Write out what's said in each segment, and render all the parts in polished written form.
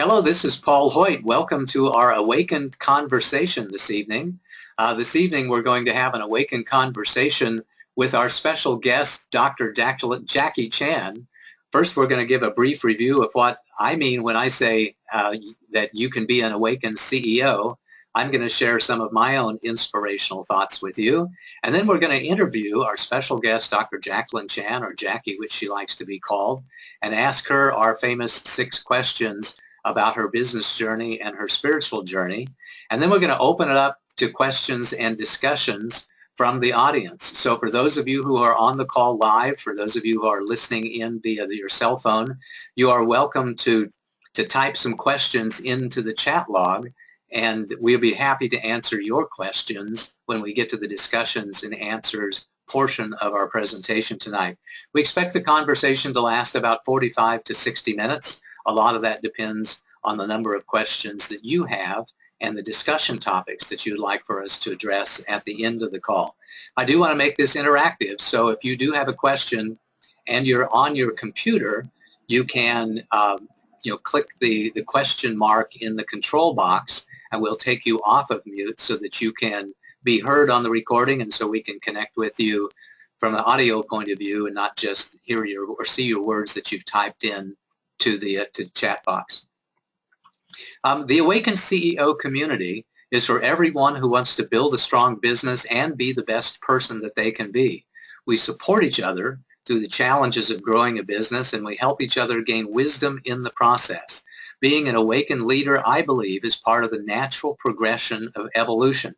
Hello, this is Paul Hoyt. Welcome to our Awakened Conversation this evening. This evening we're going to have an Awakened Conversation with our special guest, Dr. Jacqueline Chan. First, we're going to give a brief review of what I mean when I say that you can be an awakened CEO. I'm going to share some of my own inspirational thoughts with you. And then we're going to interview our special guest, Dr. Jacqueline Chan, or Jackie, which she likes to be called, and ask her our famous 6 questions about her business journey and her spiritual journey. And then we're going to open it up to questions and discussions from the audience. So for those of you who are on the call live, for those of you who are listening in via your cell phone, you are welcome to type some questions into the chat log, and we'll be happy to answer your questions when we get to the discussions and answers portion of our presentation tonight. We expect the conversation to last about 45 to 60 minutes. A lot of that depends on the number of questions that you have and the discussion topics that you'd like for us to address at the end of the call. I do want to make this interactive, so if you do have a question and you're on your computer, you can click the question mark in the control box, and we'll take you off of mute so that you can be heard on the recording, and so we can connect with you from an audio point of view and not just hear or see your words that you've typed in to the chat box. The Awakened CEO community is for everyone who wants to build a strong business and be the best person that they can be. We support each other through the challenges of growing a business, and we help each other gain wisdom in the process. Being an awakened leader, I believe, is part of the natural progression of evolution.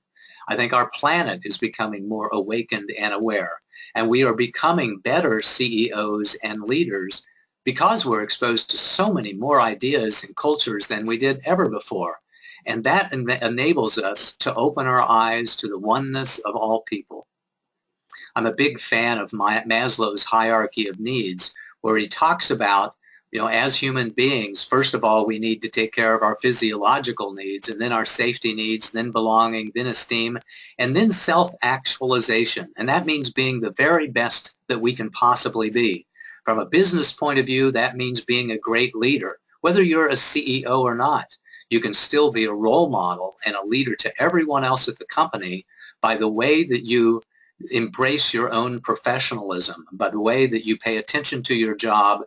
I think our planet is becoming more awakened and aware, and we are becoming better CEOs and leaders because we're exposed to so many more ideas and cultures than we did ever before. And that enables us to open our eyes to the oneness of all people. I'm a big fan of Maslow's hierarchy of needs, where he talks about, as human beings, first of all, we need to take care of our physiological needs, and then our safety needs, then belonging, then esteem, and then self-actualization. And that means being the very best that we can possibly be. From a business point of view, that means being a great leader. Whether you're a CEO or not, you can still be a role model and a leader to everyone else at the company by the way that you embrace your own professionalism, by the way that you pay attention to your job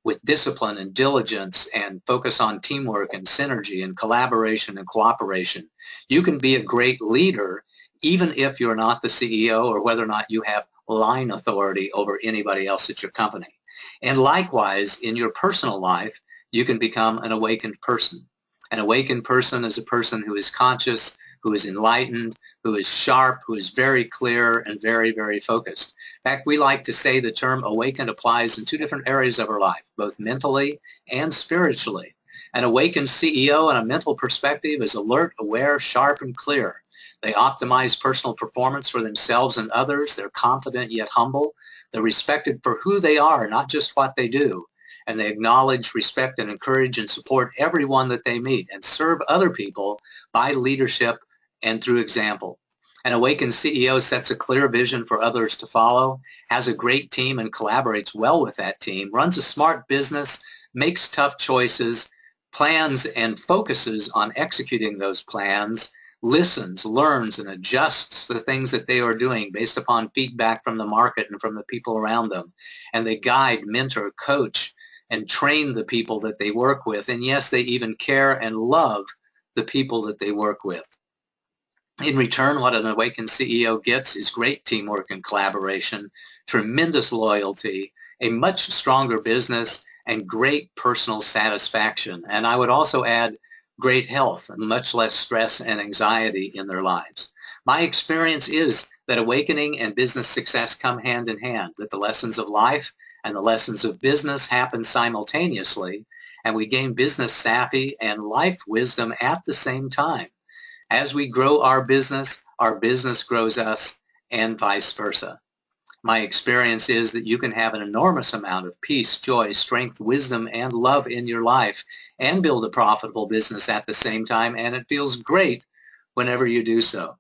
with discipline and diligence and focus on teamwork and synergy and collaboration and cooperation. You can be a great leader even if you're not the CEO or whether or not you have line authority over anybody else at your company. And likewise, in your personal life, you can become an awakened person. An awakened person is a person who is conscious, who is enlightened, who is sharp, who is very clear and very, very focused. In fact, we like to say the term awakened applies in 2 different areas of our life, both mentally and spiritually. An awakened CEO in a mental perspective is alert, aware, sharp, and clear. They optimize personal performance for themselves and others. They're confident yet humble. They're respected for who they are, not just what they do. And they acknowledge, respect, and encourage and support everyone that they meet and serve other people by leadership and through example. An awakened CEO sets a clear vision for others to follow, has a great team and collaborates well with that team, runs a smart business, makes tough choices, plans and focuses on executing those plans, listens, learns, and adjusts the things that they are doing based upon feedback from the market and from the people around them. And they guide, mentor, coach, and train the people that they work with. And yes, they even care and love the people that they work with. In return, what an awakened CEO gets is great teamwork and collaboration, tremendous loyalty, a much stronger business, and great personal satisfaction. And I would also add great health and much less stress and anxiety in their lives. My experience is that awakening and business success come hand in hand, that the lessons of life and the lessons of business happen simultaneously, and we gain business savvy and life wisdom at the same time. As we grow our business grows us, and vice versa. My experience is that you can have an enormous amount of peace, joy, strength, wisdom, and love in your life and build a profitable business at the same time, and it feels great whenever you do so.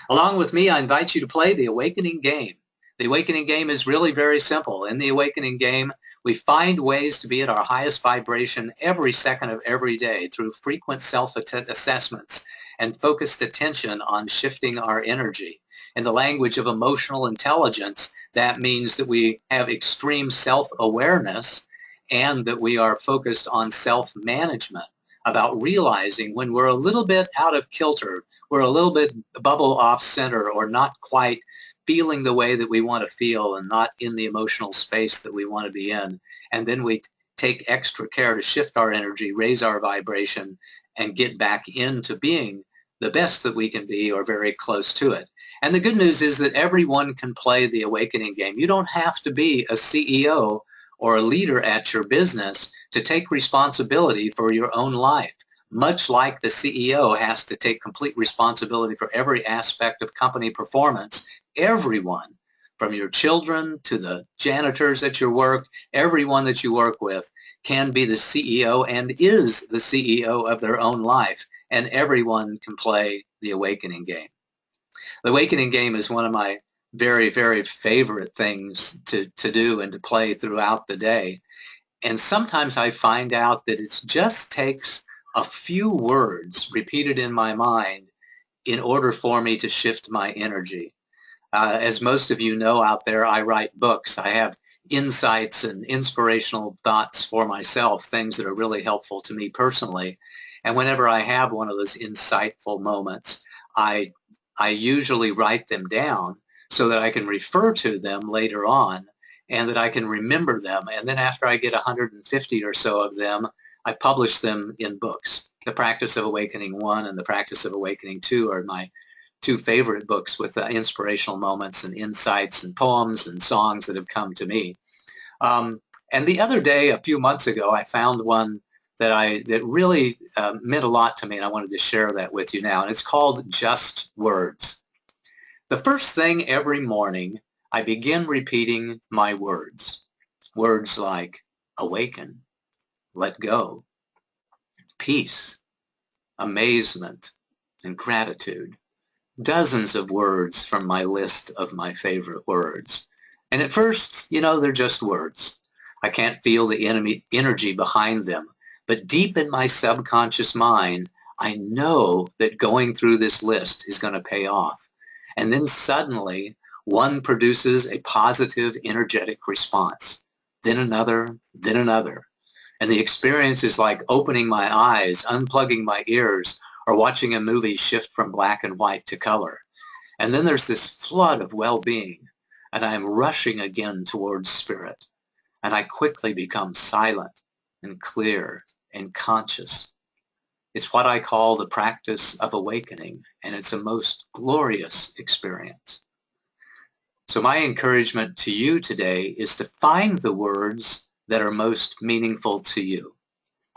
Along with me, I invite you to play the Awakening Game. The Awakening Game is really very simple. In the Awakening Game, We find ways to be at our highest vibration every second of every day through frequent self-assessments and focused attention on shifting our energy. In the language of emotional intelligence, that means that we have extreme self-awareness and that we are focused on self-management, about realizing when we're a little bit out of kilter, we're a little bit bubble off center, or not quite feeling the way that we want to feel and not in the emotional space that we want to be in. And then we take extra care to shift our energy, raise our vibration, and get back into being the best that we can be, or very close to it. And the good news is that everyone can play the awakening game. You don't have to be a CEO or a leader at your business to take responsibility for your own life. Much like the CEO has to take complete responsibility for every aspect of company performance, everyone, from your children to the janitors at your work, everyone that you work with can be the CEO and is the CEO of their own life, and everyone can play the awakening game. The awakening game is one of my very, very favorite things to do and to play throughout the day. And sometimes I find out that it just takes a few words repeated in my mind in order for me to shift my energy. As most of you know out there, I write books. I have insights and inspirational thoughts for myself, things that are really helpful to me personally. And whenever I have one of those insightful moments, I usually write them down so that I can refer to them later on and that I can remember them. And then after I get 150 or so of them, I publish them in books. The Practice of Awakening 1 and The Practice of Awakening 2 are my two favorite books with inspirational moments and insights and poems and songs that have come to me. And the other day, a few months ago, I found one that really meant a lot to me, and I wanted to share that with you now. And it's called Just Words. The first thing every morning, I begin repeating my words. Words like awaken, let go, peace, amazement, and gratitude. Dozens of words from my list of my favorite words. And at first, they're just words. I can't feel the energy behind them. But deep in my subconscious mind, I know that going through this list is going to pay off. And then suddenly, one produces a positive, energetic response. Then another, then another. And the experience is like opening my eyes, unplugging my ears, or watching a movie shift from black and white to color. And then there's this flood of well-being, and I'm rushing again towards spirit. And I quickly become silent and clear and conscious. It's what I call the practice of awakening, and it's a most glorious experience. So my encouragement to you today is to find the words that are most meaningful to you.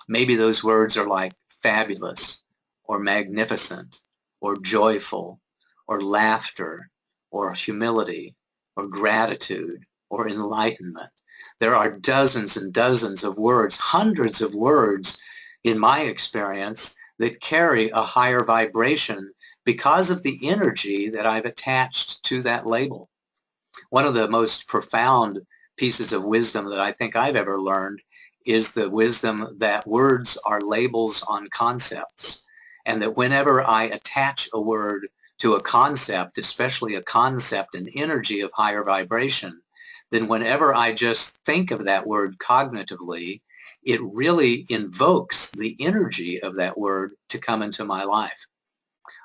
Maybe those words are like fabulous, or magnificent, or joyful, or laughter, or humility, or gratitude, or enlightenment. There are dozens and dozens of words, hundreds of words in my experience that carry a higher vibration because of the energy that I've attached to that label. One of the most profound pieces of wisdom that I think I've ever learned is the wisdom that words are labels on concepts, and that whenever I attach a word to a concept, especially a concept and energy of higher vibration, then whenever I just think of that word cognitively, it really invokes the energy of that word to come into my life.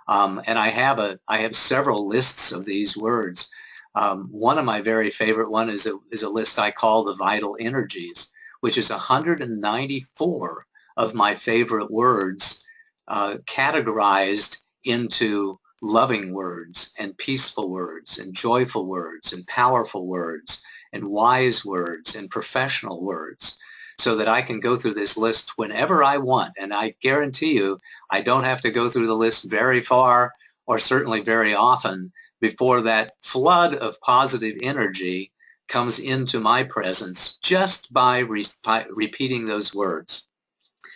And I have several lists of these words. One of my very favorite one is a list I call the vital energies, which is 194 of my favorite words categorized into loving words and peaceful words and joyful words and powerful words and wise words and professional words, so that I can go through this list whenever I want. And I guarantee you, I don't have to go through the list very far or certainly very often before that flood of positive energy comes into my presence just by repeating those words.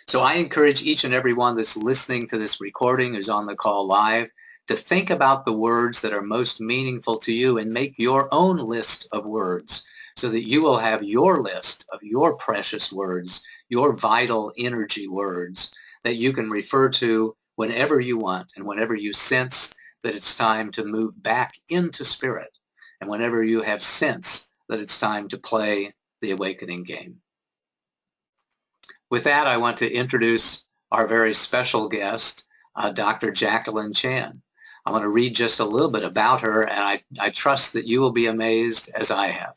So I encourage each and every one that's listening to this recording, who's on the call live, to think about the words that are most meaningful to you and make your own list of words. so that you will have your list of your precious words, your vital energy words that you can refer to whenever you want and whenever you sense that it's time to move back into spirit, and whenever you have sense that it's time to play the awakening game. With that, I want to introduce our very special guest, Dr. Jacqueline Chan. I want to read just a little bit about her, and I trust that you will be amazed as I have.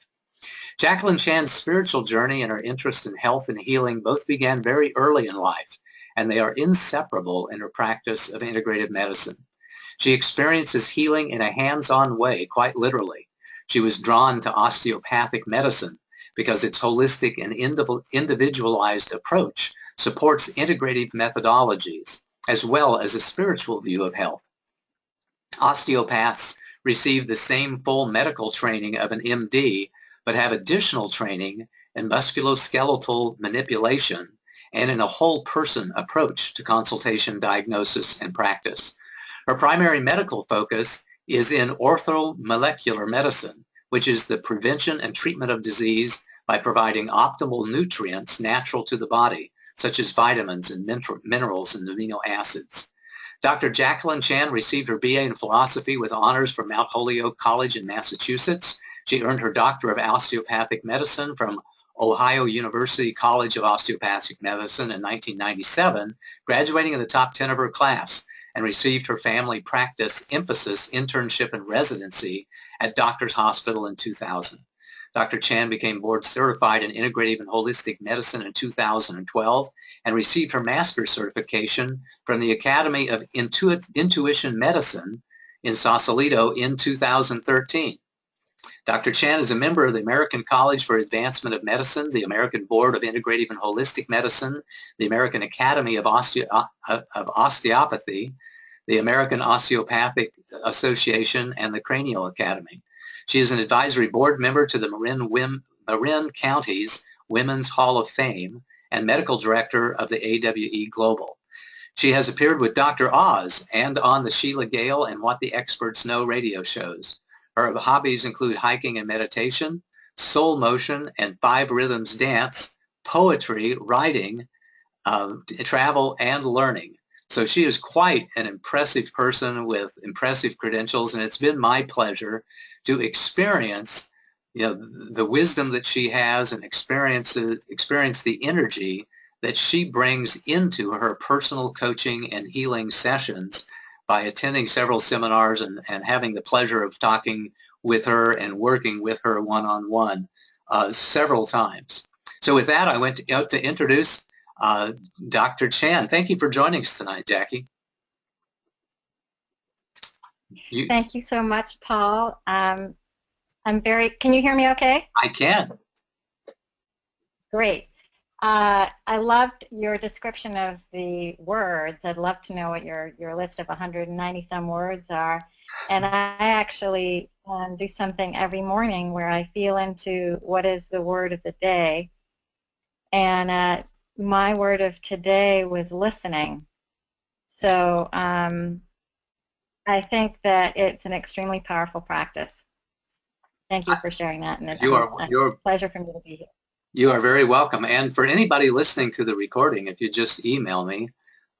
Jacqueline Chan's spiritual journey and her interest in health and healing both began very early in life, and they are inseparable in her practice of integrative medicine. She experiences healing in a hands-on way, quite literally. She was drawn to osteopathic medicine because its holistic and individualized approach supports integrative methodologies, as well as a spiritual view of health. Osteopaths receive the same full medical training of an MD, but have additional training in musculoskeletal manipulation and in a whole person approach to consultation, diagnosis, and practice. Her primary medical focus is in orthomolecular medicine, which is the prevention and treatment of disease by providing optimal nutrients natural to the body, such as vitamins and minerals and amino acids. Dr. Jacqueline Chan received her BA in philosophy with honors from Mount Holyoke College in Massachusetts. She earned her Doctor of Osteopathic Medicine from Ohio University College of Osteopathic Medicine in 1997, graduating in the top 10 of her class, and received her family practice emphasis internship and residency at Doctors Hospital in 2000. Dr. Chan became board certified in integrative and holistic medicine in 2012 and received her master's certification from the Academy of Intuition Medicine in Sausalito in 2013. Dr. Chan is a member of the American College for Advancement of Medicine, the American Board of Integrative and Holistic Medicine, the American Academy of Osteopathy, the American Osteopathic Association, and the Cranial Academy. She is an advisory board member to the Marin County's Women's Hall of Fame and medical director of the AWE Global. She has appeared with Dr. Oz and on the Sheila Gale and What the Experts Know radio shows. Her hobbies include hiking and meditation, soul motion and 5 rhythms dance, poetry, writing, travel, and learning. So she is quite an impressive person with impressive credentials, and it's been my pleasure to experience, the wisdom that she has and experience the energy that she brings into her personal coaching and healing sessions by attending several seminars and having the pleasure of talking with her and working with her one-on-one several times. So with that, I went to introduce Dr. Chan. Thank you for joining us tonight, Jackie. Thank you so much, Paul. Can you hear me okay? I can. Great. I loved your description of the words. I'd love to know what your list of 190 some words are. And I actually do something every morning where I feel into what is the word of the day. And my word of today was listening. So I think that it's an extremely powerful practice. Thank you for sharing that. And it's a pleasure for me to be here. You are very welcome. And for anybody listening to the recording, if you just email me,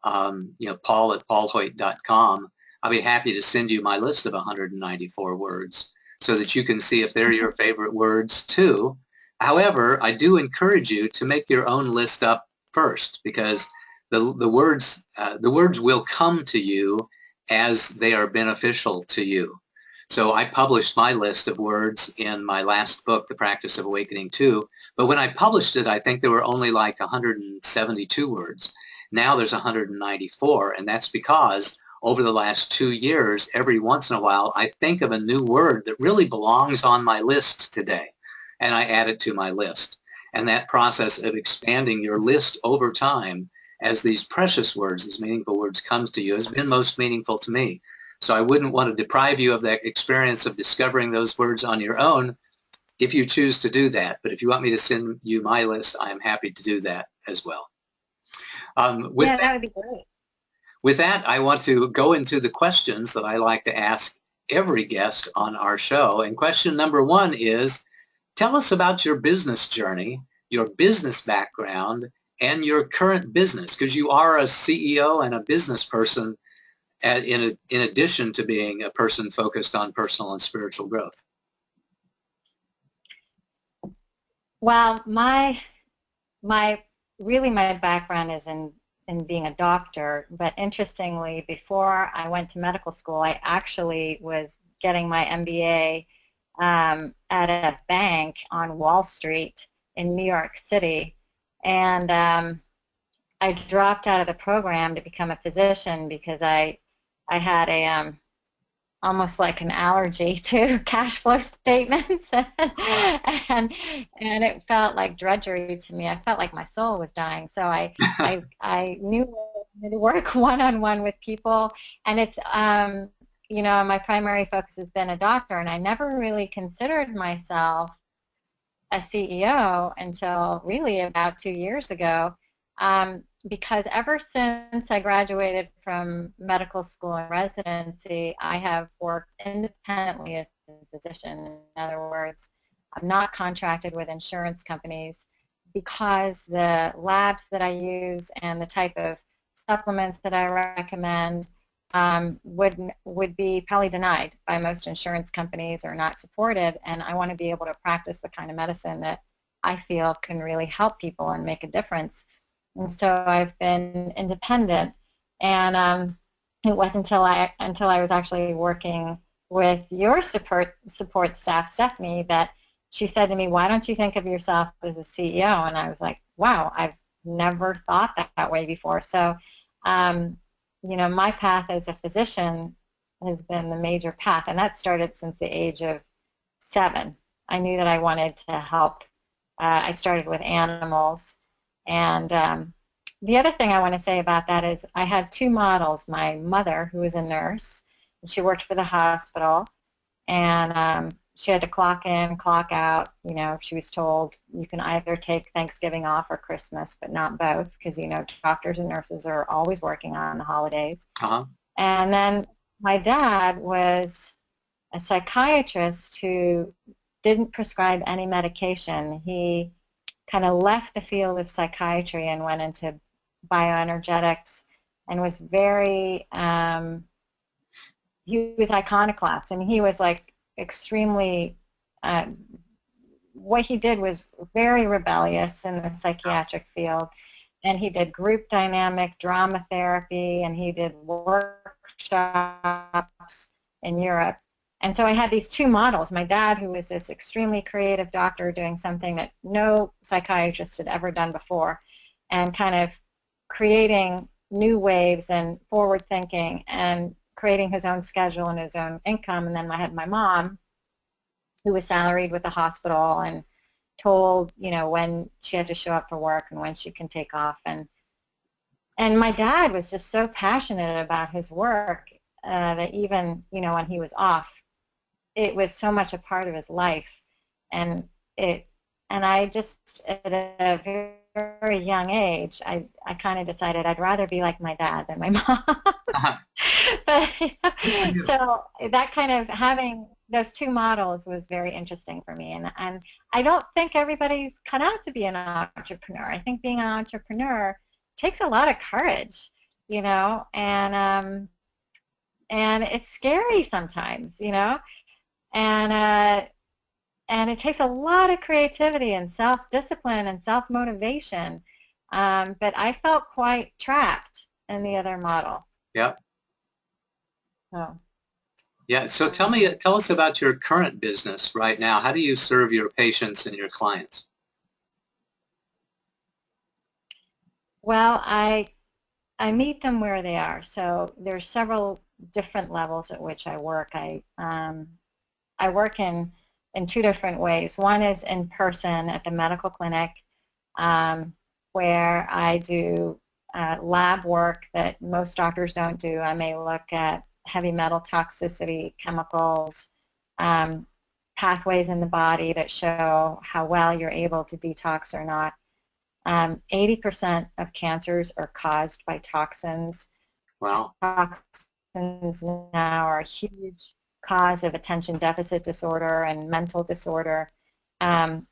paul@paulhoyt.com, I'll be happy to send you my list of 194 words so that you can see if they're your favorite words too. However, I do encourage you to make your own list up first, because the words will come to you as they are beneficial to you. So I published my list of words in my last book, The Practice of Awakening 2, but when I published it, I think there were only like 172 words. Now there's 194, and that's because over the last 2 years, every once in a while, I think of a new word that really belongs on my list today, and I add it to my list. And that process of expanding your list over time as these precious words, these meaningful words comes to you, has been most meaningful to me. So I wouldn't want to deprive you of that experience of discovering those words on your own if you choose to do that. But if you want me to send you my list, I am happy to do that as well. That would be great. With that, I want to go into the questions that I like to ask every guest on our show. And question number 1 is, Tell us about your business journey, your business background, and your current business, because you are a CEO and a business person in addition to being a person focused on personal and spiritual growth. Well, really my background is in being a doctor, but interestingly, before I went to medical school, I actually was getting my MBA at a bank on Wall Street in New York City, and I dropped out of the program to become a physician because I had a almost like an allergy to cash flow statements, and it felt like drudgery to me. I felt like my soul was dying. So I knew I wanted to work one-on-one with people, and it's you know, my primary focus has been a doctor, and I never really considered myself a CEO until really about 2 years ago. Because ever since I graduated from medical school and residency, I have worked independently as a physician. In other words, I'm not contracted with insurance companies because the labs that I use and the type of supplements that I recommend would be probably denied by most insurance companies or not supported, and I want to be able to practice the kind of medicine that I feel can really help people and make a difference. And so I've been independent, and it wasn't until I was actually working with your support staff, Stephanie, that she said to me, "Why don't you think of yourself as a CEO?" And I was like, "Wow, I've never thought that way before." So, you know, my path as a physician has been the major path, and that started since the age of 7. I knew that I wanted to help. I started with animals. And the other thing I want to say about that is I had 2 models. My mother, who was a nurse, and she worked for the hospital, and she had to clock in, clock out. You know, she was told you can either take Thanksgiving off or Christmas, but not both, because, you know, doctors and nurses are always working on the holidays. Uh-huh. And then my dad was a psychiatrist who didn't prescribe any medication. He kind of left the field of psychiatry and went into bioenergetics, and was very he was iconoclast. I mean, he was like extremely what he did was very rebellious in the psychiatric field, and he did group dynamic drama therapy, and he did workshops in Europe. And so I had these 2 models. My dad, who was this extremely creative doctor doing something that no psychiatrist had ever done before, and kind of creating new waves and forward thinking and creating his own schedule and his own income. And then I had my mom, who was salaried with the hospital and told, you know, when she had to show up for work and when she can take off. And my dad was just so passionate about his work that even, you know, when he was off, it was so much a part of his life. And I just, at a very young age, I kind of decided I'd rather be like my dad than my mom. Uh-huh. But so that kind of having those 2 models was very interesting for me. And I don't think everybody's cut out to be an entrepreneur. I think being an entrepreneur takes a lot of courage, you know, and it's scary sometimes, you know, and it takes a lot of creativity and self-discipline and self-motivation. But I felt quite trapped in the other model. Yeah. So. Yeah. So tell us about your current business right now. How do you serve your patients and your clients? Well, I meet them where they are. So there's several different levels at which I work. I work in 2 different ways. One is in person at the medical clinic, where I do lab work that most doctors don't do. I may look at heavy metal toxicity, chemicals, pathways in the body that show how well you're able to detox or not. 80% of cancers are caused by toxins. Wow. Toxins now are a huge cause of attention deficit disorder and mental disorder.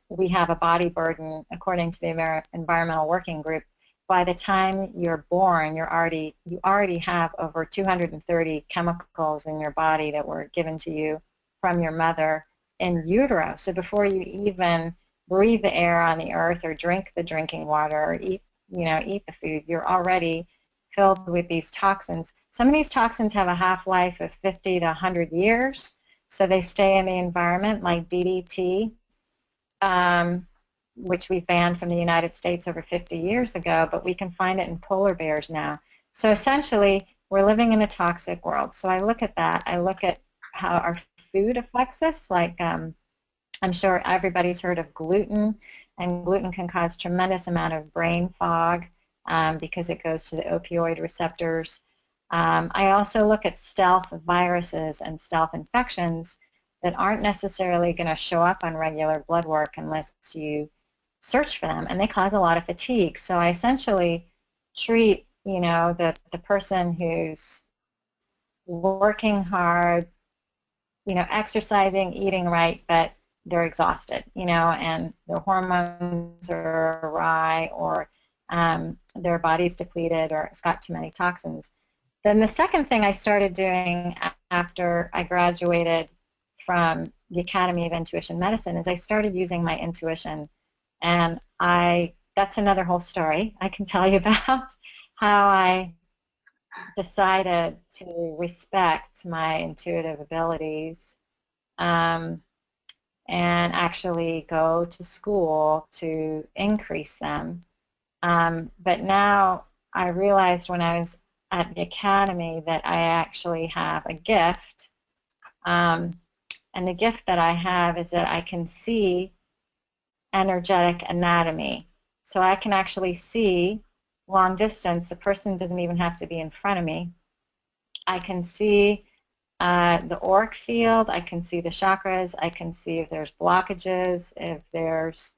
we have a body burden, according to the Environmental Working Group. By the time you're born, you already have over 230 chemicals in your body that were given to you from your mother in utero. So before you even breathe the air on the earth or drink the drinking water or eat the food, you're already filled with these toxins. Some of these toxins have a half-life of 50 to 100 years, so they stay in the environment, like DDT, which we banned from the United States over 50 years ago, but we can find it in polar bears now. So essentially, we're living in a toxic world. So I look at that. I look at how our food affects us. Like I'm sure everybody's heard of gluten, and gluten can cause tremendous amount of brain fog because it goes to the opioid receptors. I also look at stealth viruses and stealth infections that aren't necessarily going to show up on regular blood work unless you search for them, and they cause a lot of fatigue. So I essentially treat, the person who's working hard, exercising, eating right, but they're exhausted, and their hormones are awry, or their body's depleted, or it's got too many toxins. Then the second thing I started doing after I graduated from the Academy of Intuition Medicine is I started using my intuition. And that's another whole story I can tell you about how I decided to respect my intuitive abilities and actually go to school to increase them. But now I realized when I was at the Academy that I actually have a gift. And the gift that I have is that I can see energetic anatomy. So I can actually see long distance. The person doesn't even have to be in front of me. I can see the auric field. I can see the chakras. I can see if there's blockages, if there's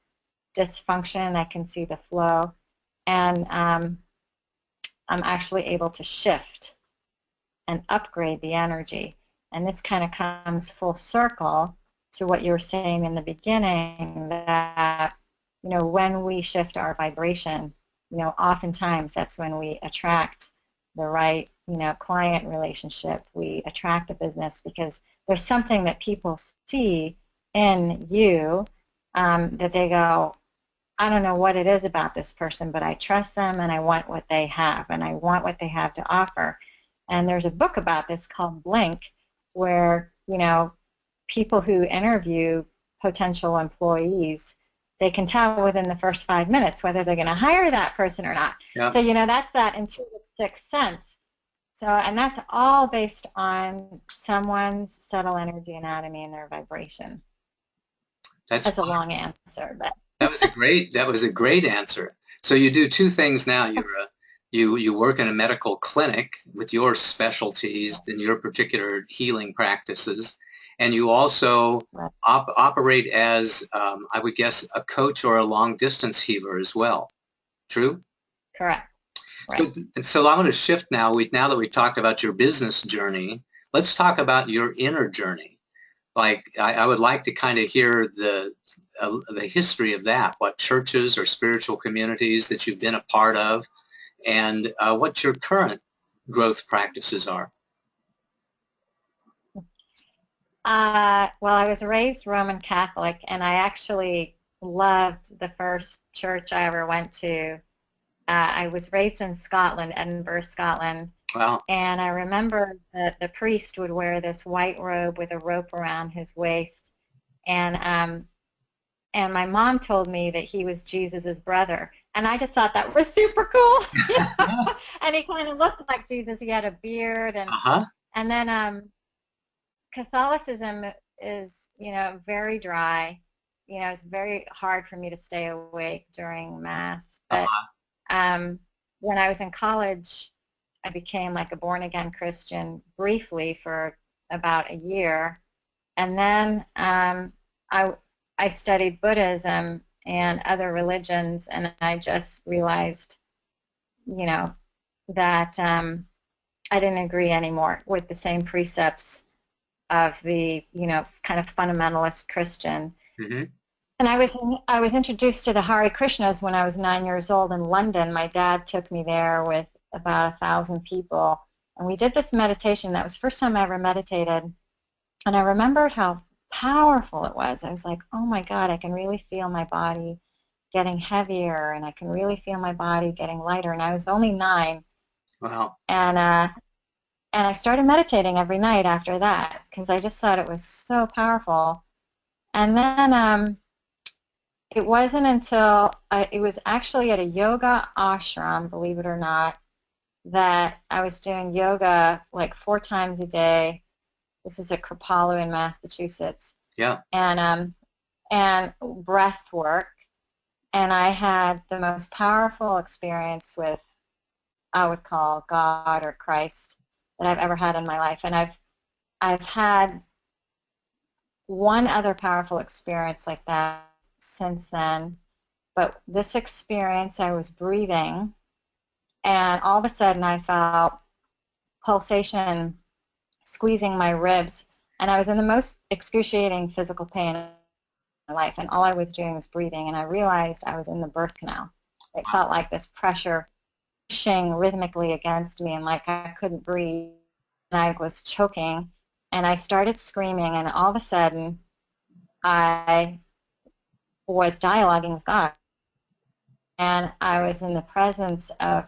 dysfunction. I can see the flow. And I'm actually able to shift and upgrade the energy. And this kind of comes full circle to what you were saying in the beginning, that, when we shift our vibration, oftentimes that's when we attract the right, client relationship. We attract the business because there's something that people see in you that they go, I don't know what it is about this person, but I trust them and I want what they have, and I want what they have to offer. And there's a book about this called Blink, where, people who interview potential employees, they can tell within the first 5 minutes whether they're going to hire that person or not. Yeah. So, that's that intuitive sixth sense. So, and that's all based on someone's subtle energy anatomy and their vibration. That's a long answer, but that was a great answer. So you do two things now. You work in a medical clinic with your specialties and your particular healing practices, and you also operate as, I would guess, a coach or a long-distance healer as well. True? Correct. Right. So I want to shift now. Now that we talked about your business journey, let's talk about your inner journey. Like, I would like to kind of hear the history of that, what churches or spiritual communities that you've been a part of, and what your current growth practices are. Well, I was raised Roman Catholic, and I actually loved the first church I ever went to. I was raised in Scotland, Edinburgh, Scotland. Wow. And I remember that the priest would wear this white robe with a rope around his waist. And my mom told me that he was Jesus's brother. And I just thought that was super cool. And he kind of looked like Jesus. He had a beard. And then Catholicism is, very dry. It's very hard for me to stay awake during Mass. But when I was in college, I became like a born-again Christian briefly for about a year. And then I studied Buddhism and other religions, and I just realized, that I didn't agree anymore with the same precepts of the, kind of fundamentalist Christian. Mm-hmm. And I was introduced to the Hare Krishnas when I was 9 years old in London. My dad took me there with about 1,000 people, and we did this meditation. That was the first time I ever meditated, and I remembered how powerful it was. I was like, oh my God, I can really feel my body getting heavier, and I can really feel my body getting lighter. And I was only 9, Wow. and I started meditating every night after that because I just thought it was so powerful. And then it wasn't until it was actually at a yoga ashram, believe it or not, that I was doing yoga like 4 times a day. This is at Kripalu in Massachusetts. Yeah. And breath work. And I had the most powerful experience with, I would call God or Christ, that I've ever had in my life. And I've had one other powerful experience like that since then. But this experience, I was breathing, and all of a sudden I felt pulsation squeezing my ribs, and I was in the most excruciating physical pain in my life, and all I was doing was breathing, and I realized I was in the birth canal. It felt like this pressure pushing rhythmically against me, and like I couldn't breathe, and I was choking, and I started screaming, and all of a sudden I was dialoguing with God, and I was in the presence of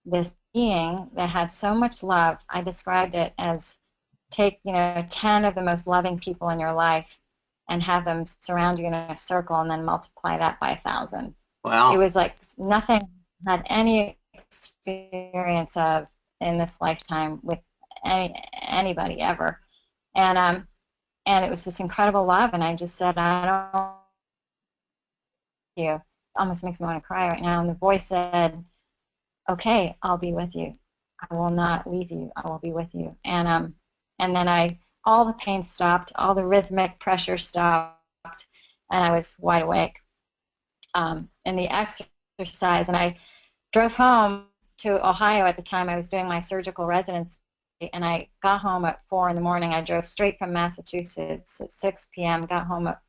this being that had so much love. I described it as take, 10 of the most loving people in your life and have them surround you in a circle and then multiply that by 1,000. Wow. It was like nothing I had any experience of in this lifetime with anybody ever. And it was this incredible love, and I just said, I don't you. It almost makes me want to cry right now. And the voice said, okay, I'll be with you. I will not leave you. I will be with you. And then all the pain stopped, all the rhythmic pressure stopped, and I was wide awake. In the exercise, and I drove home to Ohio at the time. I was doing my surgical residency, and I got home at 4 in the morning. I drove straight from Massachusetts at 6 p.m., got home at,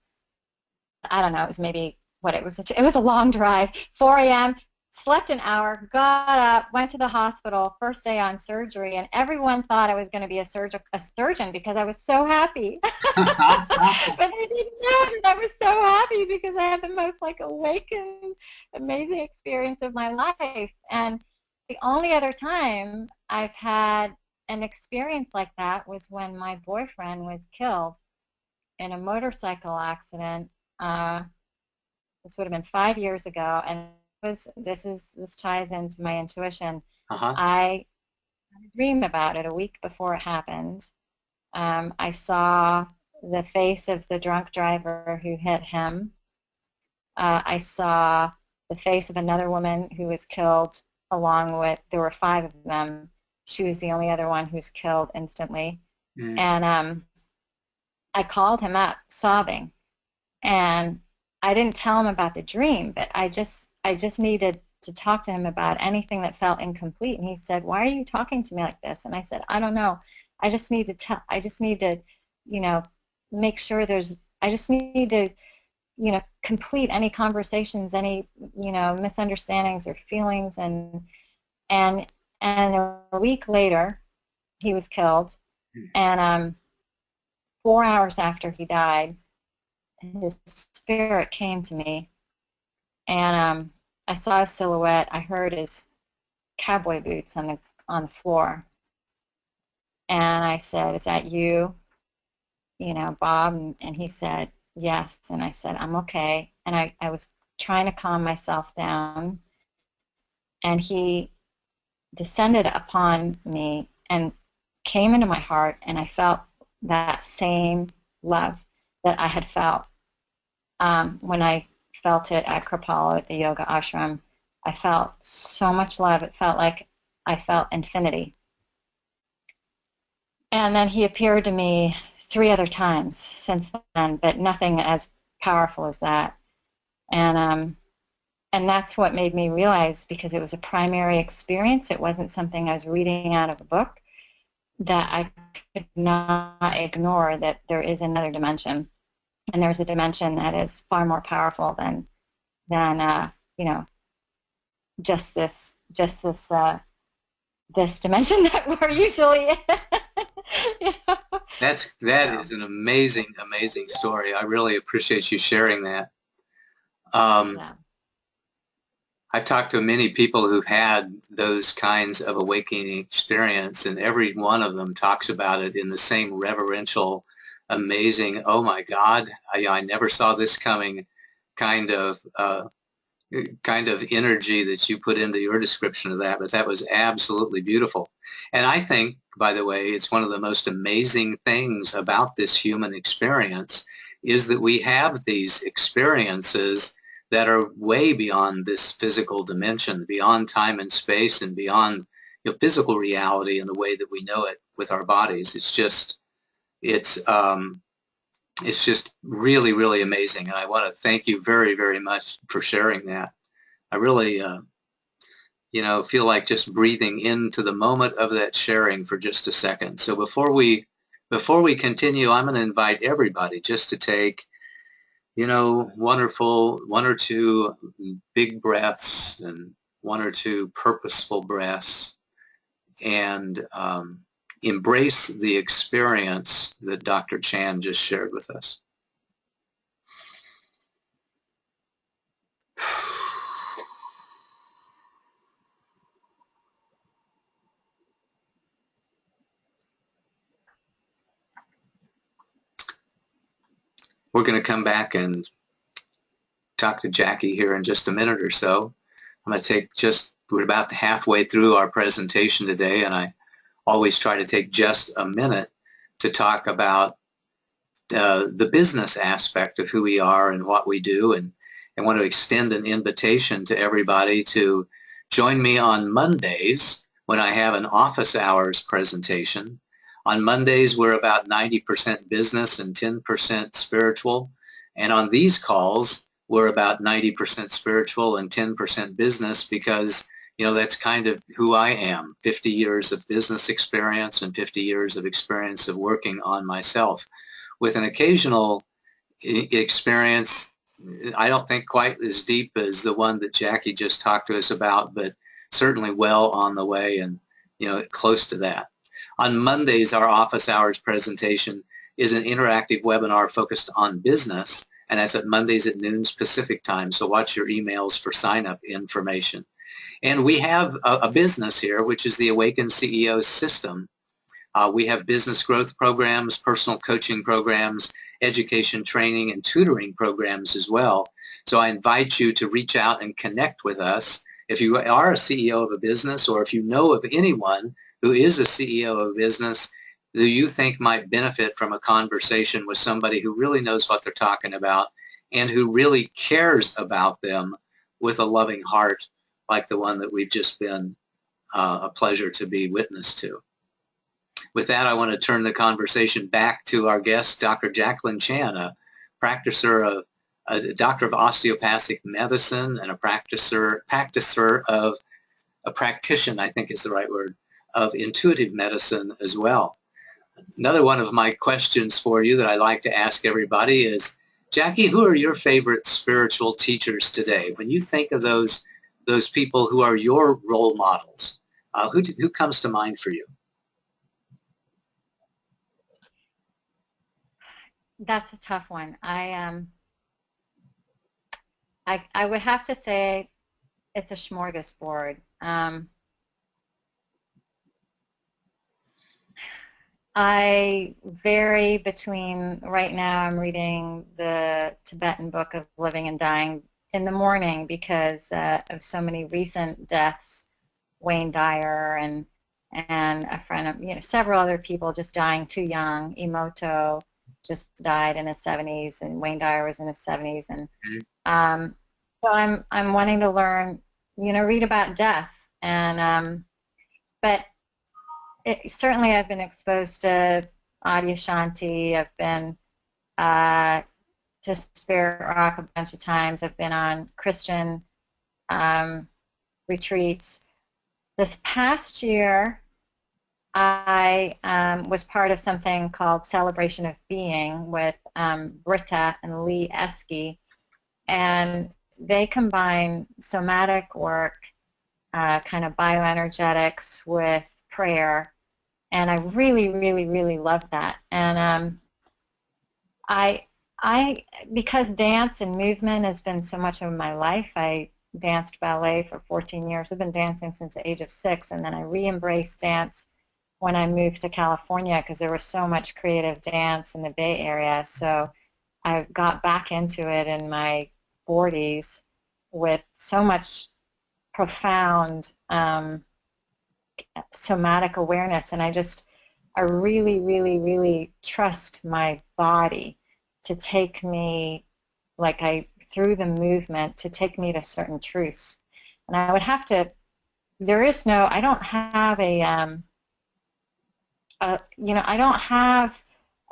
I don't know, it was maybe, it was a long drive, 4 a.m., slept an hour, got up, went to the hospital, first day on surgery, and everyone thought I was going to be a surgeon because I was so happy. But they didn't know that I was so happy because I had the most awakened, amazing experience of my life. And the only other time I've had an experience like that was when my boyfriend was killed in a motorcycle accident. This would have been 5 years ago, and this ties into my intuition. I had a dream about it a week before it happened. I saw the face of the drunk driver who hit him. I saw the face of another woman who was killed along with, there were 5 of them. She was the only other one who's killed instantly. And I called him up sobbing, and I didn't tell him about the dream, but I just needed to talk to him about anything that felt incomplete. And he said, "Why are you talking to me like this?" And I said, "I don't know. I just need to, make sure I just need to, complete any conversations, any, misunderstandings or feelings." And a week later, he was killed. And 4 hours after he died, his spirit came to me, and I saw his silhouette. I heard his cowboy boots on the floor, and I said, "Is that you, Bob?" And he said, "Yes." And I said, "I'm okay." And I was trying to calm myself down, and he descended upon me and came into my heart, and I felt that same love that I had felt when I felt it at Kripalu at the yoga ashram. I felt so much love. It felt like I felt infinity. And then he appeared to me 3 other times since then, but nothing as powerful as that. And that's what made me realize, because it was a primary experience, it wasn't something I was reading out of a book, that I could not ignore that there is another dimension. and there's a dimension that is far more powerful than you know, just this dimension that we're usually in. You know? That is an amazing, amazing story. I really appreciate you sharing that. Yeah. I've talked to many people who've had those kinds of awakening experience, and every one of them talks about it in the same reverential, amazing, oh my God, I never saw this coming kind of energy that you put into your description of that, but that was absolutely beautiful. And I think, by the way, it's one of the most amazing things about this human experience is that we have these experiences that are way beyond this physical dimension, beyond time and space, and beyond physical reality in the way that we know it with our bodies. It's just really, really amazing. And I want to thank you very, very much for sharing that. I really, feel like just breathing into the moment of that sharing for just a second. So before we continue, I'm going to invite everybody just to take, one or two big breaths and one or two purposeful breaths, and embrace the experience that Dr. Chan just shared with us. We're going to come back and talk to Jackie here in just a minute or so. I'm going to we're about halfway through our presentation today, and I always try to take just a minute to talk about the business aspect of who we are and what we do, and I want to extend an invitation to everybody to join me on Mondays when I have an office hours presentation. On Mondays, we're about 90% business and 10% spiritual, and on these calls, we're about 90% spiritual and 10% business because that's kind of who I am. 50 years of business experience and 50 years of experience of working on myself, with an occasional experience, I don't think quite as deep as the one that Jackie just talked to us about, but certainly well on the way and close to that. On Mondays, our office hours presentation is an interactive webinar focused on business, and that's at Mondays at noon Pacific time, so watch your emails for sign-up information. And we have a business here, which is the Awakened CEO system. We have business growth programs, personal coaching programs, education training, and tutoring programs as well. So I invite you to reach out and connect with us. If you are a CEO of a business, or if you know of anyone who is a CEO of a business who you think might benefit from a conversation with somebody who really knows what they're talking about and who really cares about them with a loving heart like the one that we've just been a pleasure to be witness to. With that, I want to turn the conversation back to our guest, Dr. Jacqueline Chan, a Doctor of Osteopathic Medicine and a practitioner of a practitioner, I think is the right word, of intuitive medicine as well. Another one of my questions for you that I like to ask everybody is, Jackie, who are your favorite spiritual teachers today? When you think of those people who are your role models, who comes to mind for you? That's a tough one. I would have to say it's a smorgasbord. I vary between, right now I'm reading the Tibetan Book of Living and Dying in the morning because of so many recent deaths, Wayne Dyer and a friend of, several other people just dying too young. Emoto just died in his 70s, and Wayne Dyer was in his 70s, and so I'm wanting to learn, read about death, and but certainly I've been exposed to Adyashanti. I've been to Spirit Rock a bunch of times. I've been on Christian retreats. This past year, I was part of something called Celebration of Being with Britta and Lee Esky, and they combine somatic work, kind of bioenergetics with prayer, and I really, really, really love that. And I, because dance and movement has been so much of my life, I danced ballet for 14 years. I've been dancing since the age of 6, and then I re-embraced dance when I moved to California because there was so much creative dance in the Bay Area. So I got back into it in my 40s with so much profound somatic awareness, and I really, really, really trust my body to take me, through the movement, to take me to certain truths. And I would have to, I don't have I don't have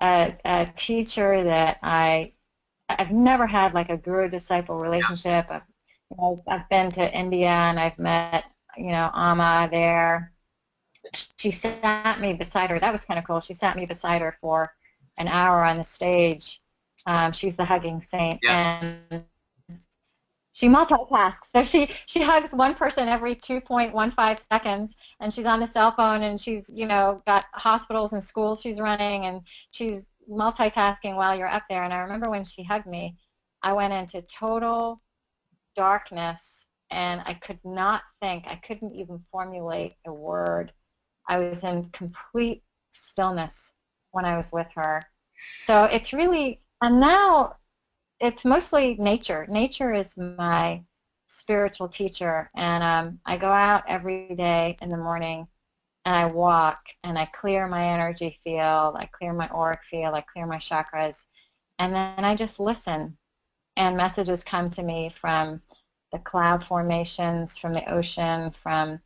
a teacher that I've never had like a guru-disciple relationship. I've been to India and I've met, Amma there. She sat me beside her. That was kind of cool. She sat me beside her for an hour on the stage. She's the hugging saint, Yeah. and she multitasks. So she hugs one person every 2.15 seconds, and she's on the cell phone, and she's got hospitals and schools she's running, and she's multitasking while you're up there. And I remember when she hugged me, I went into total darkness, and I could not think. I couldn't even formulate a word. I was in complete stillness when I was with her. So it's really, and now it's mostly nature. Nature is my spiritual teacher, and I go out every day in the morning, and I walk, and I clear my energy field, I clear my auric field, I clear my chakras, and then I just listen, and messages come to me from the cloud formations, from the ocean, from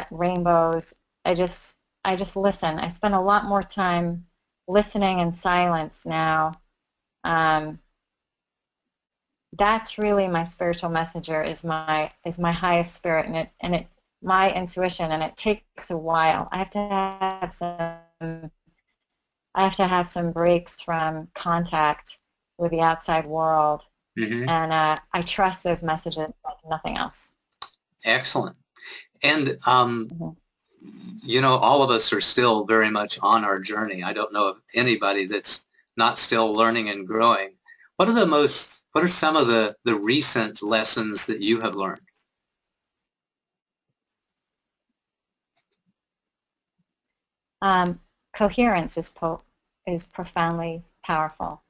rainbows. I just listen. I spend a lot more time listening in silence now. That's really my spiritual messenger, is my highest spirit, and it my intuition, and it takes a while. I have to have some breaks from contact with the outside world, Mm-hmm. and I trust those messages like nothing else. Excellent. And Mm-hmm. all of us are still very much on our journey. I don't know of anybody that's not still learning and growing. What are some of the recent lessons that you have learned? Coherence is profoundly powerful.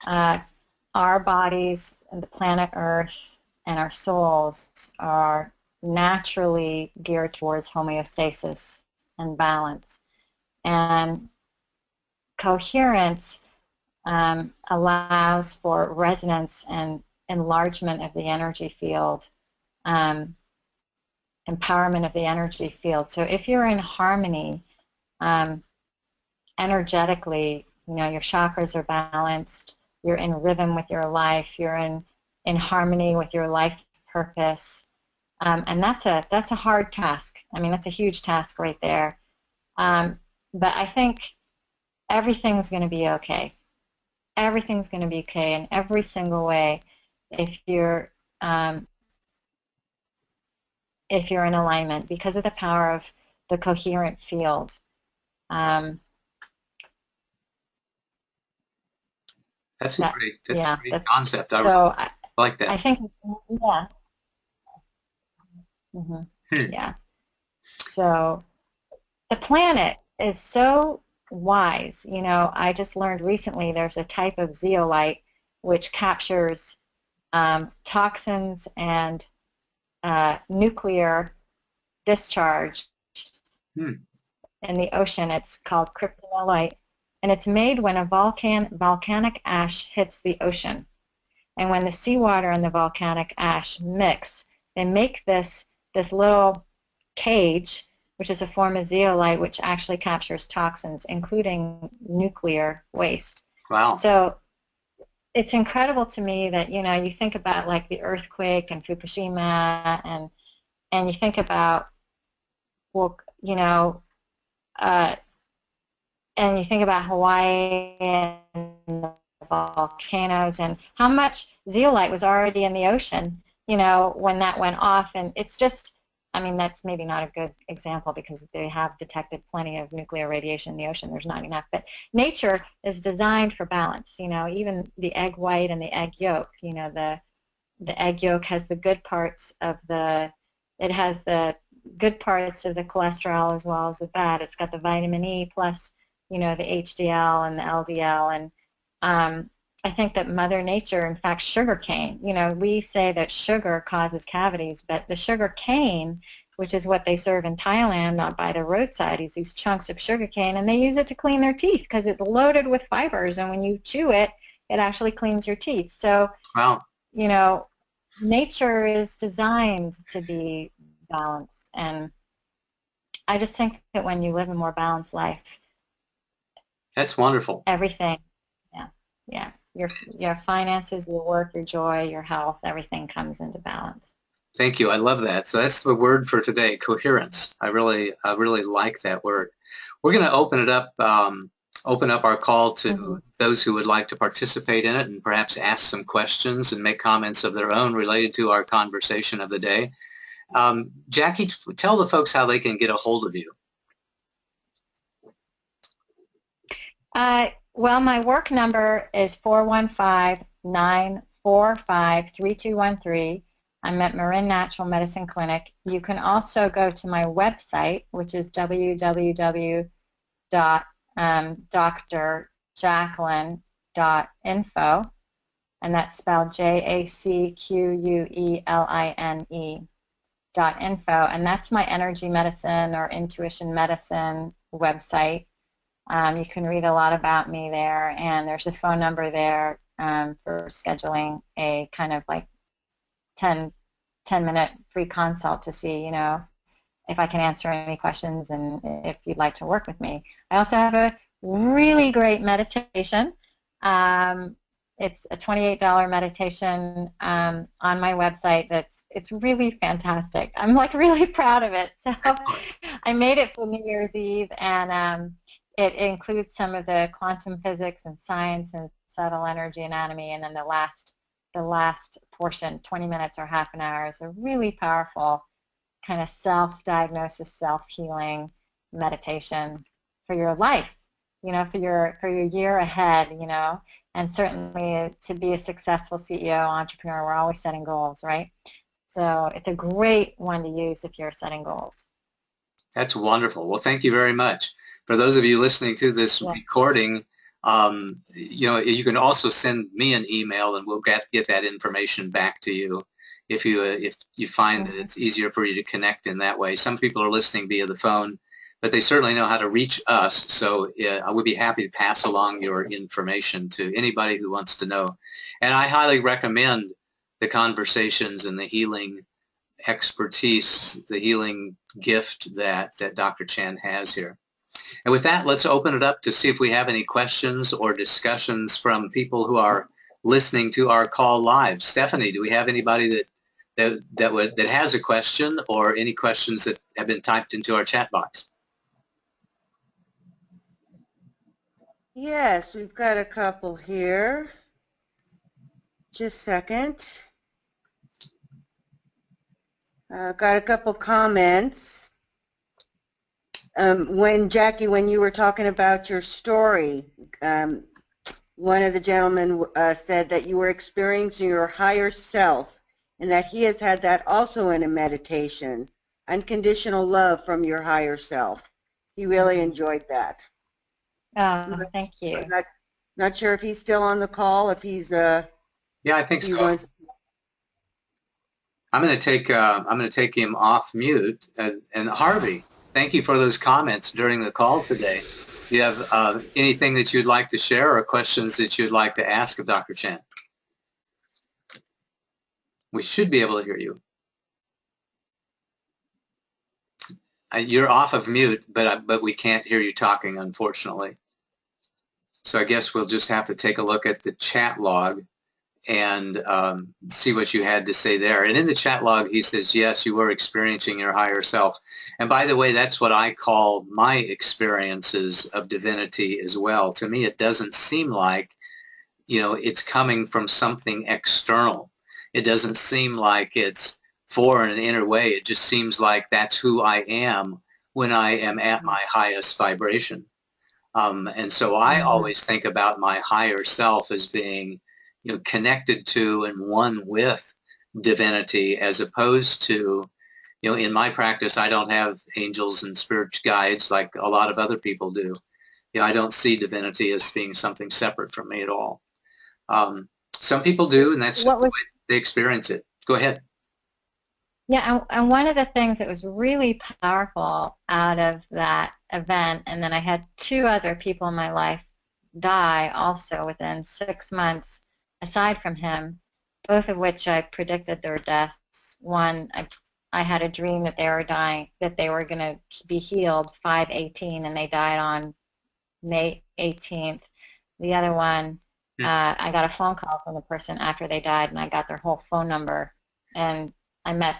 Our bodies and the planet Earth and our souls are naturally geared towards homeostasis and balance. And coherence allows for resonance and enlargement of the energy field, empowerment of the energy field. So if you're in harmony energetically, your chakras are balanced, you're in rhythm with your life, you're in harmony with your life purpose, and that's a hard task. I mean, that's a huge task right there. But I think everything's going to be okay. Everything's going to be okay in every single way if you're in alignment because of the power of the coherent field. That's a great concept. I like that. I think, yeah. Mm-hmm. Yeah. So the planet is so wise. I just learned recently there's a type of zeolite which captures toxins and nuclear discharge in the ocean. It's called kryptonite, and it's made when a volcanic ash hits the ocean. And when the seawater and the volcanic ash mix, they make this little cage, which is a form of zeolite, which actually captures toxins, including nuclear waste. Wow. So it's incredible to me that, you think about like the earthquake and Fukushima, and you think about, well, you know, and you think about Hawaii and the volcanoes and how much zeolite was already in the ocean, you know, when that went off. And it's just, I mean, that's maybe not a good example because they have detected plenty of nuclear radiation in the ocean. There's not enough. But nature is designed for balance, you know, even the egg white and the egg yolk, you know, the egg yolk has the good parts of it has the good parts of the cholesterol as well as the bad. It's got the vitamin E plus, you know, the HDL and the LDL. And I think that Mother Nature, in fact, sugar cane, you know, we say that sugar causes cavities, but the sugar cane, which is what they serve in Thailand not by the roadside, is these chunks of sugar cane, and they use it to clean their teeth because it's loaded with fibers, and when you chew it, it actually cleans your teeth. So, Wow. you know, nature is designed to be balanced, and I just think that when you live a more balanced life, That's wonderful. everything, yeah, your finances, your work, your joy, your health, everything comes into balance. Thank you. I love that. So that's the word for today, coherence. I really like that word. We're going to open up our call to those who would like to participate in it and perhaps ask some questions and make comments of their own related to our conversation of the day. Jackie, tell the folks how they can get a hold of you. Well, my work number is 415-945-3213. I'm at Marin Natural Medicine Clinic. You can also go to my website, which is www.drjacqueline.info, and that's spelled JACQUELINE.info, and that's my energy medicine or intuition medicine website. You can read a lot about me there, and there's a phone number there for scheduling a kind of like 10-minute free consult to see, you know, if I can answer any questions and if you'd like to work with me. I also have a really great meditation. It's a $28 meditation on my website. It's really fantastic. I'm like really proud of it. So I made it for New Year's Eve, and it includes some of the quantum physics and science and subtle energy anatomy, and then the last portion, 20 minutes or half an hour, is a really powerful kind of self-diagnosis, self-healing meditation for your life, you know, for your year ahead, you know, and certainly to be a successful CEO, entrepreneur, we're always setting goals, right? So it's a great one to use if you're setting goals. That's wonderful. Well, thank you very much. For those of you listening to this recording, you know, you can also send me an email, and we'll get that information back to you if you find that it's easier for you to connect in that way. Some people are listening via the phone, but they certainly know how to reach us. So I would be happy to pass along your information to anybody who wants to know. And I highly recommend the conversations and the healing expertise, the healing gift that Dr. Chan has here. And with that, let's open it up to see if we have any questions or discussions from people who are listening to our call live. Stephanie, do we have anybody that has a question or any questions that have been typed into our chat box? Yes, we've got a couple here. Just a second. Got a couple comments. Jackie, when you were talking about your story, one of the gentlemen said that you were experiencing your higher self and that he has had that also in a meditation, unconditional love from your higher self. He really enjoyed that. Oh, thank you. Not sure if he's still on the call, if he's yeah, I think so. I'm going to take him off mute. And Harvey, thank you for those comments during the call today. Do you have anything that you'd like to share or questions that you'd like to ask of Dr. Chan? We should be able to hear you. You're off of mute, but we can't hear you talking, unfortunately. So I guess we'll just have to take a look at the chat log and see what you had to say there. And in the chat log, he says, yes, you were experiencing your higher self. And by the way, that's what I call my experiences of divinity as well. To me, it doesn't seem like, you know, it's coming from something external. It doesn't seem like it's foreign in an inner way. It just seems like that's who I am when I am at my highest vibration. And so I always think about my higher self as being, you know, connected to and one with divinity, as opposed to, you know, in my practice, I don't have angels and spirit guides like a lot of other people do. You know, I don't see divinity as being something separate from me at all. Some people do, and that's just the way they experience it. Go ahead. Yeah, and one of the things that was really powerful out of that event, and then I had 2 other people in my life die also within 6 months, aside from him, both of which I predicted their deaths. One, I had a dream that they were dying, that they were going to be healed 5/18, and they died on May 18th. The other one, I got a phone call from the person after they died, and I got their whole phone number, and I met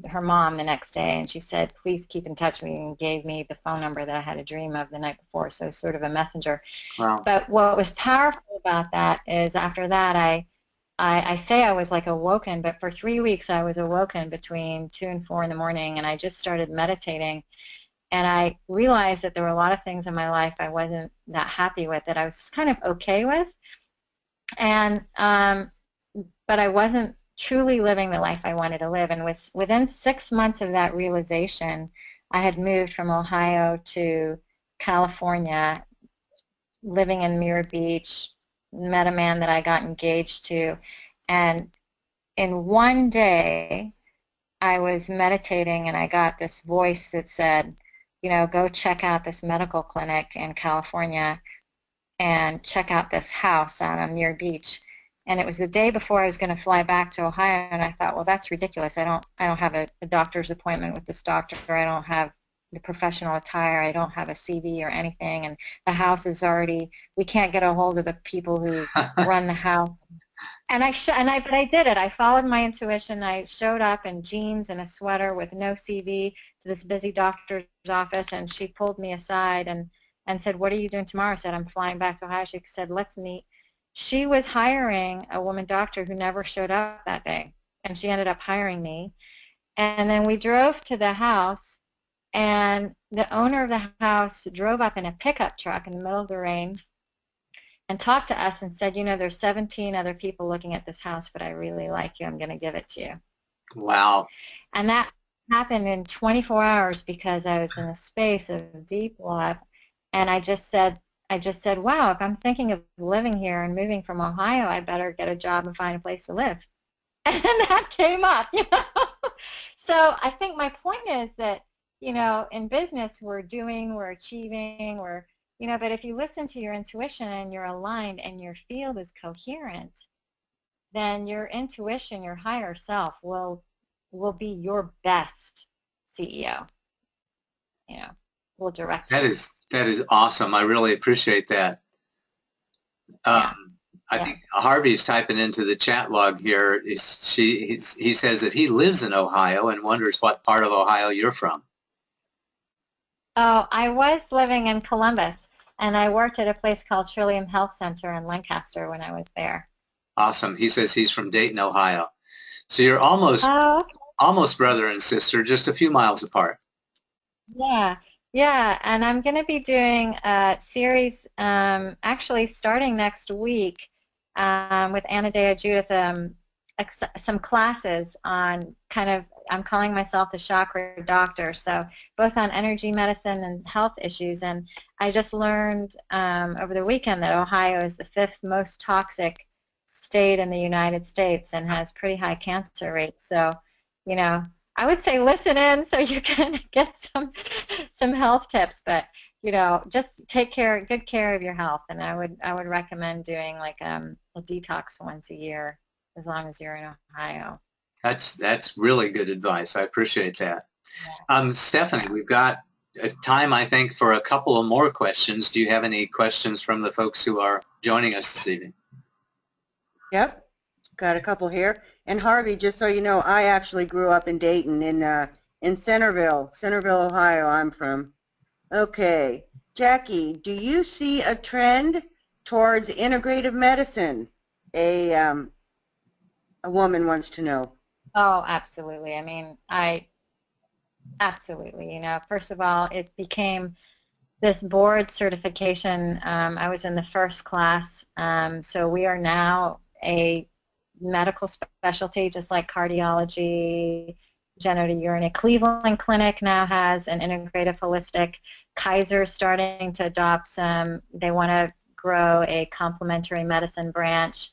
her mom the next day, and she said, please keep in touch with me, and gave me the phone number that I had a dream of the night before, so sort of a messenger. Wow. But what was powerful about that is after that, I say I was like awoken, but for 3 weeks I was awoken between 2 and 4 in the morning, and I just started meditating, and I realized that there were a lot of things in my life I wasn't that happy with, that I was kind of okay with, and but I wasn't truly living the life I wanted to live. And within 6 months of that realization, I had moved from Ohio to California, living in Muir Beach, met a man that I got engaged to, and in one day I was meditating and I got this voice that said, you know, go check out this medical clinic in California and check out this house out on Muir Beach. And it was the day before I was going to fly back to Ohio, and I thought, well, that's ridiculous. I don't have a doctor's appointment with this doctor. I don't have the professional attire. I don't have a CV or anything, and the house is already. We can't get a hold of the people who run the house. And but I did it. I followed my intuition. I showed up in jeans and a sweater with no CV to this busy doctor's office, and she pulled me aside and said, what are you doing tomorrow? I said, I'm flying back to Ohio. She said, let's meet. She was hiring a woman doctor who never showed up that day, and she ended up hiring me. And then we drove to the house, and the owner of the house drove up in a pickup truck in the middle of the rain and talked to us and said, you know, there's 17 other people looking at this house, but I really like you. I'm going to give it to you. Wow. And that happened in 24 hours because I was in a space of deep love, and I just said, wow, if I'm thinking of living here and moving from Ohio, I better get a job and find a place to live. And that came up, you know. So I think my point is that, you know, in business we're achieving, you know, but if you listen to your intuition and you're aligned and your field is coherent, then your intuition, your higher self will be your best CEO, you know, will direct you. That is awesome. I really appreciate that. I think Harvey's typing into the chat log here. He says that he lives in Ohio and wonders what part of Ohio you're from. Oh, I was living in Columbus, and I worked at a place called Trillium Health Center in Lancaster when I was there. Awesome. He says he's from Dayton, Ohio. So you're almost brother and sister, just a few miles apart. Yeah, and I'm going to be doing a series actually starting next week with Anna Dea Judith, some classes on kind of, I'm calling myself the chakra doctor, so both on energy medicine and health issues. And I just learned over the weekend that Ohio is the 5th most toxic state in the United States and has pretty high cancer rates. So, you know, I would say listen in so you can get some health tips, but you know, just take good care of your health, and I would recommend doing like a detox once a year as long as you're in Ohio. That's really good advice. I appreciate that. Yeah. Stephanie, we've got time, I think, for a couple of more questions. Do you have any questions from the folks who are joining us this evening? Yep. Got a couple here. And Harvey, just so you know, I actually grew up in Dayton, in Centerville, Ohio. I'm from. Okay, Jackie, do you see a trend towards integrative medicine? A woman wants to know. Oh, absolutely. I mean, absolutely. You know, first of all, it became this board certification. I was in the first class, so we are now a medical specialty, just like cardiology, genitourinary. Cleveland Clinic now has an integrative holistic. Kaiser's starting to adopt some. They want to grow a complementary medicine branch.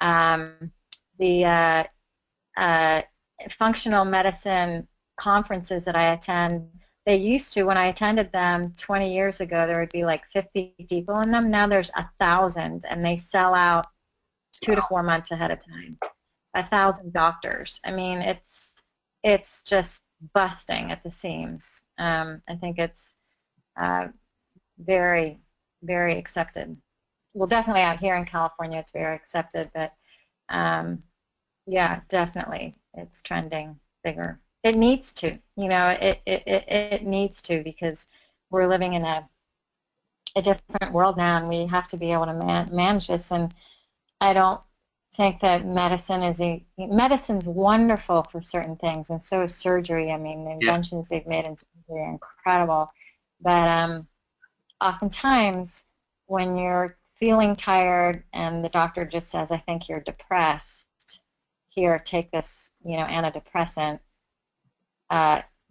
The functional medicine conferences that I attend, they used to, when I attended them 20 years ago, there would be like 50 people in them. Now there's 1,000, and they sell out 2 to 4 months ahead of time. 1,000 doctors. I mean, it's just busting at the seams. I think it's very, very accepted. Well, definitely out here in California, it's very accepted, but yeah, definitely, it's trending bigger. It needs to, you know, it needs to, because we're living in a different world now, and we have to be able to manage this. And I don't think that medicine's wonderful for certain things, and so is surgery. I mean, the inventions they've made in surgery are incredible. But oftentimes, when you're feeling tired and the doctor just says, "I think you're depressed. Here, take this, you know, antidepressant,"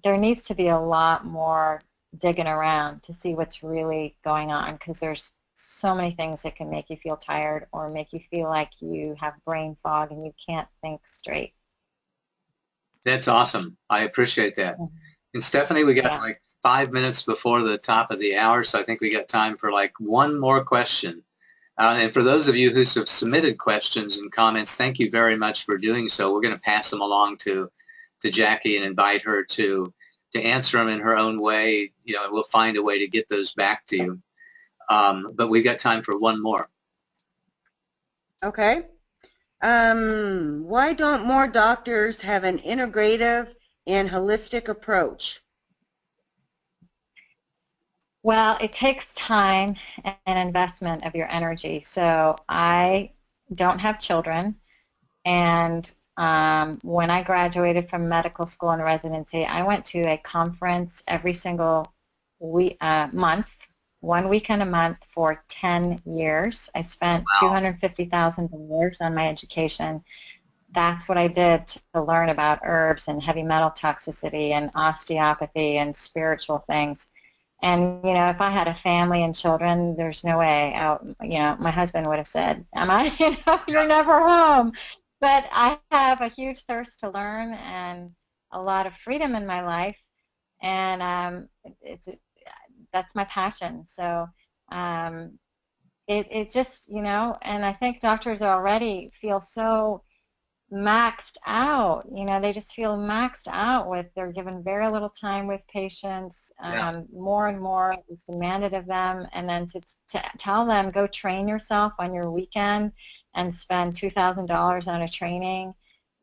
there needs to be a lot more digging around to see what's really going on, because there's so many things that can make you feel tired or make you feel like you have brain fog and you can't think straight. That's awesome. I appreciate that. And Stephanie, we got like 5 minutes before the top of the hour, so I think we got time for like one more question. And for those of you who have submitted questions and comments, thank you very much for doing so. We're going to pass them along to Jackie and invite her to answer them in her own way. You know, and we'll find a way to get those back to you. But we've got time for one more. Okay. Why don't more doctors have an integrative and holistic approach? Well, it takes time and investment of your energy. So I don't have children, and when I graduated from medical school and residency, I went to a conference every single month, 1 weekend a month for 10 years. I spent $250,000 on my education. That's what I did to learn about herbs and heavy metal toxicity and osteopathy and spiritual things. And, you know, if I had a family and children, there's no way you know, my husband would have said, you know, you're never home. But I have a huge thirst to learn and a lot of freedom in my life, and that's my passion. So it just, you know, and I think doctors already feel so maxed out. You know, they just feel maxed out with, they're given very little time with patients. More and more is demanded of them, and then to tell them, go train yourself on your weekend and spend $2,000 on a training,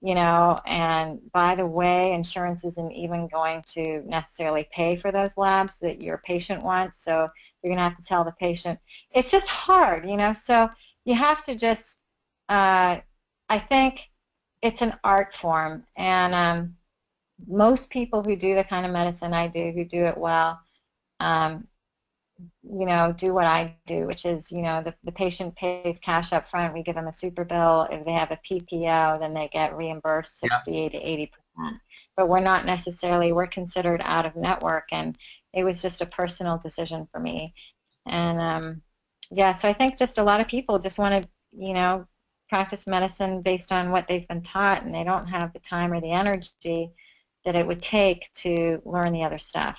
you know, and by the way, insurance isn't even going to necessarily pay for those labs that your patient wants, so you're going to have to tell the patient. It's just hard, you know, so you have to just, I think it's an art form, and most people who do the kind of medicine I do, who do it well, you know, do what I do, which is, you know, the patient pays cash up front, we give them a super bill. If they have a PPO, then they get reimbursed 68 to 80%. But we're not necessarily, we're considered out of network, and it was just a personal decision for me. And yeah, so I think just a lot of people just want to, you know, practice medicine based on what they've been taught, and they don't have the time or the energy that it would take to learn the other stuff.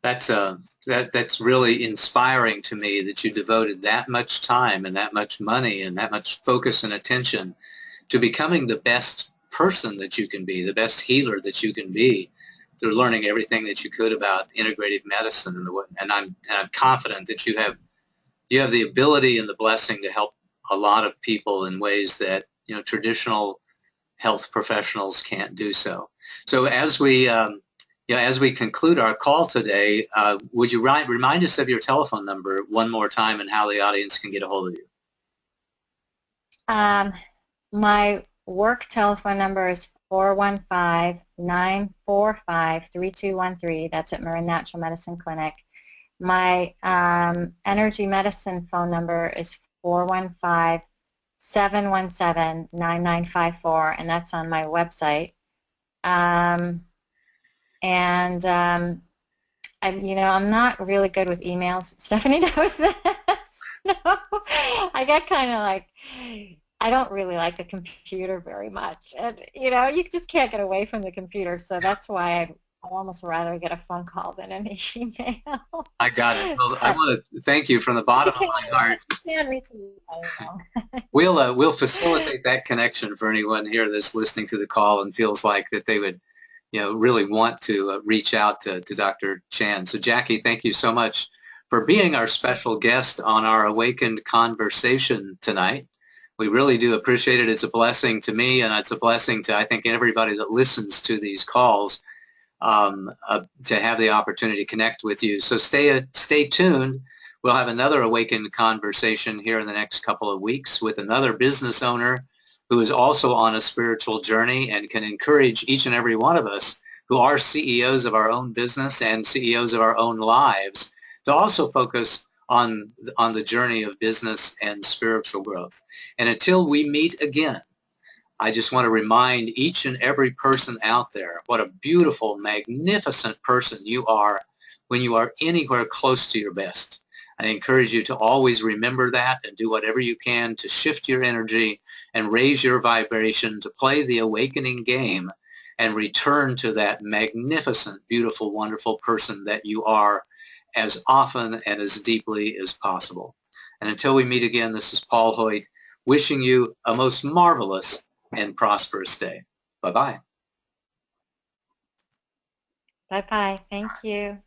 That's really inspiring to me that you devoted that much time and that much money and that much focus and attention to becoming the best person that you can be, the best healer that you can be, through learning everything that you could about integrative medicine. And I'm confident that you have the ability and the blessing to help a lot of people in ways that traditional health professionals can't do so. So as we as we conclude our call today, would you remind us of your telephone number one more time and how the audience can get a hold of you? My work telephone number is 415-945-3213. That's at Marin Natural Medicine Clinic. My energy medicine phone number is 415-717-9954, and that's on my website. I'm not really good with emails. Stephanie knows this. No, I get kind of like, I don't really like the computer very much. And, you just can't get away from the computer. So that's why I'd almost rather get a phone call than an email. I got it. Well, I want to thank you from the bottom of my heart. We'll facilitate that connection for anyone here that's listening to the call and feels like that they would really want to reach out to Dr. Chan. So Jackie, thank you so much for being our special guest on our Awakened Conversation tonight. We really do appreciate it. It's a blessing to me, and it's a blessing to, I think, everybody that listens to these calls to have the opportunity to connect with you. So stay tuned. We'll have another Awakened Conversation here in the next couple of weeks with another business owner who is also on a spiritual journey and can encourage each and every one of us who are CEOs of our own business and CEOs of our own lives to also focus on the journey of business and spiritual growth. And until we meet again, I just want to remind each and every person out there what a beautiful, magnificent person you are when you are anywhere close to your best. I encourage you to always remember that and do whatever you can to shift your energy and raise your vibration to play the awakening game and return to that magnificent, beautiful, wonderful person that you are as often and as deeply as possible. And until we meet again, this is Paul Hoyt wishing you a most marvelous and prosperous day. Bye-bye. Bye-bye. Thank you.